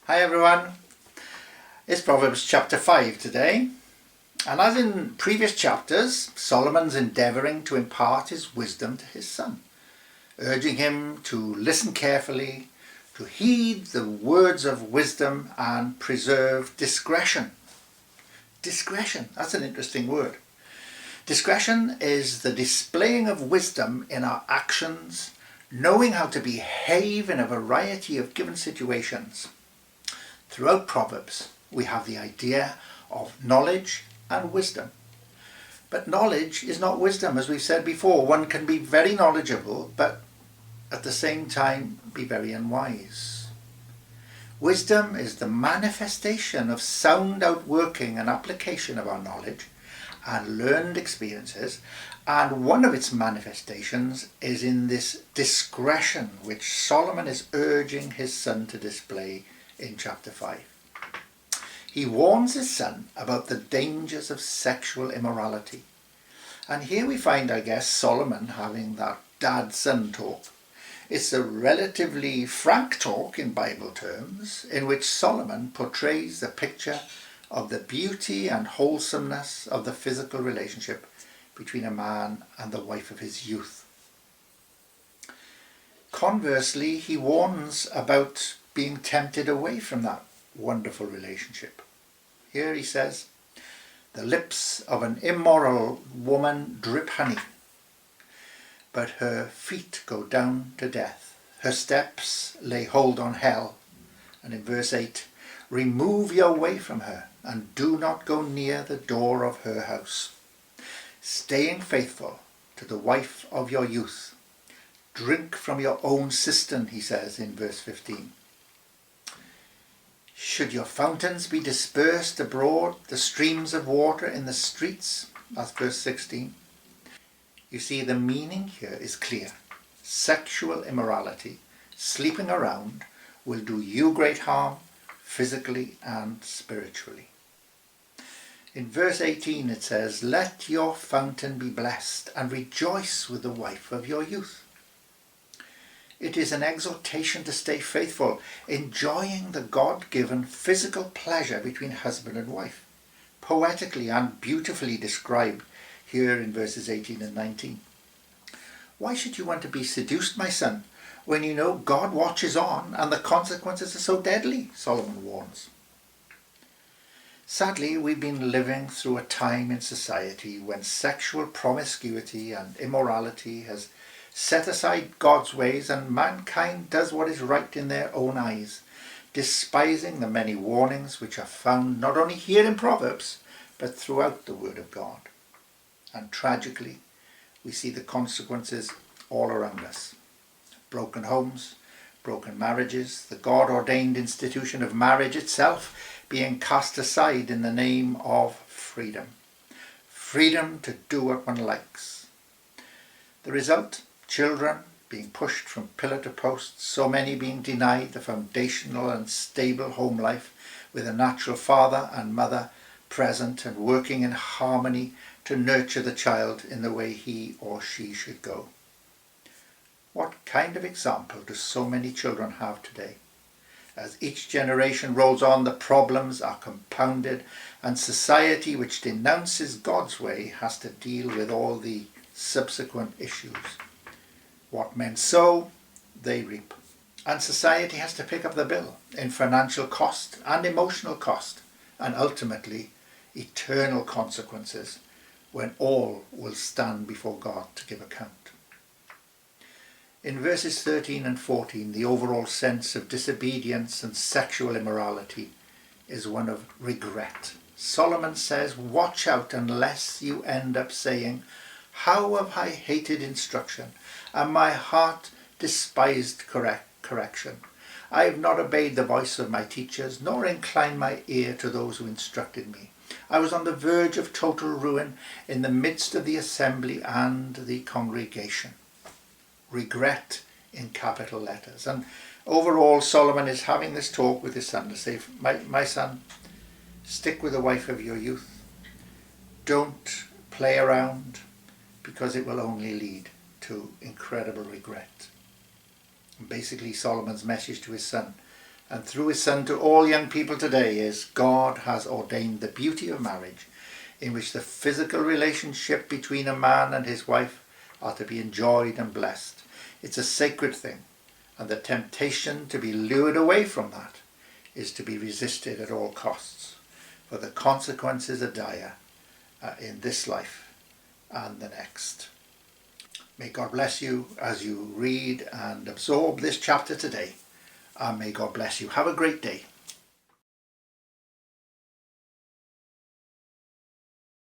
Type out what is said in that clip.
Hi everyone, it's Proverbs chapter 5 today, and as in previous chapters, Solomon's endeavouring to impart his wisdom to his son, urging him to listen carefully, to heed the words of wisdom and preserve discretion. Discretion, that's an interesting word. Discretion is the displaying of wisdom in our actions, knowing how to behave in a variety of given situations. Throughout Proverbs, we have the idea of knowledge and wisdom. But knowledge is not wisdom, as we've said before. One can be very knowledgeable, but at the same time be very unwise. Wisdom is the manifestation of sound outworking and application of our knowledge and learned experiences, and one of its manifestations is in this discretion which Solomon is urging his son to display in chapter 5. He warns his son about the dangers of sexual immorality. And here we find, I guess, Solomon having that dad-son talk. It's a relatively frank talk in Bible terms, in which Solomon portrays the picture of the beauty and wholesomeness of the physical relationship between a man and the wife of his youth. Conversely, he warns about being tempted away from that wonderful relationship. Here he says, "The lips of an immoral woman drip honey, but her feet go down to death. Her steps lay hold on hell." And in verse 8, "Remove your way from her, and do not go near the door of her house. Staying faithful to the wife of your youth. Drink from your own cistern," he says in verse 15. "Should your fountains be dispersed abroad, the streams of water in the streets?" That's verse 16. You see, the meaning here is clear. Sexual immorality, sleeping around, will do you great harm, physically and spiritually. In verse 18 it says, "Let your fountain be blessed, and rejoice with the wife of your youth." It is an exhortation to stay faithful, enjoying the God-given physical pleasure between husband and wife, poetically and beautifully described here in verses 18 and 19. "Why should you want to be seduced, my son, when you know God watches on and the consequences are so deadly?" Solomon warns. Sadly, we've been living through a time in society when sexual promiscuity and immorality has set aside God's ways, and mankind does what is right in their own eyes, despising the many warnings which are found not only here in Proverbs, but throughout the Word of God. And tragically, we see the consequences all around us. Broken homes, broken marriages, the God-ordained institution of marriage itself being cast aside in the name of freedom. Freedom to do what one likes. The result? Children being pushed from pillar to post, so many being denied the foundational and stable home life with a natural father and mother present and working in harmony to nurture the child in the way he or she should go. What kind of example do so many children have today? As each generation rolls on, the problems are compounded, and society which denounces God's way has to deal with all the subsequent issues. What men sow, they reap. And society has to pick up the bill in financial cost and emotional cost, and ultimately eternal consequences when all will stand before God to give account. In verses 13 and 14, the overall sense of disobedience and sexual immorality is one of regret. Solomon says, "Watch out unless you end up saying, 'How have I hated instruction, and my heart despised correction. I have not obeyed the voice of my teachers, nor inclined my ear to those who instructed me. I was on the verge of total ruin in the midst of the assembly and the congregation.'" Regret in capital letters. And overall, Solomon is having this talk with his son to say, my son, stick with the wife of your youth. Don't play around, because it will only lead to incredible regret. And basically, Solomon's message to his son, and through his Son to all young people today is God has ordained the beauty of marriage, in which the physical relationship between a man and his wife are to be enjoyed and blessed. It's a sacred thing, and the temptation to be lured away from that is to be resisted at all costs, for the consequences are dire in this life and the next. May God bless you as you read and absorb this chapter today, and may God bless you. Have a great day.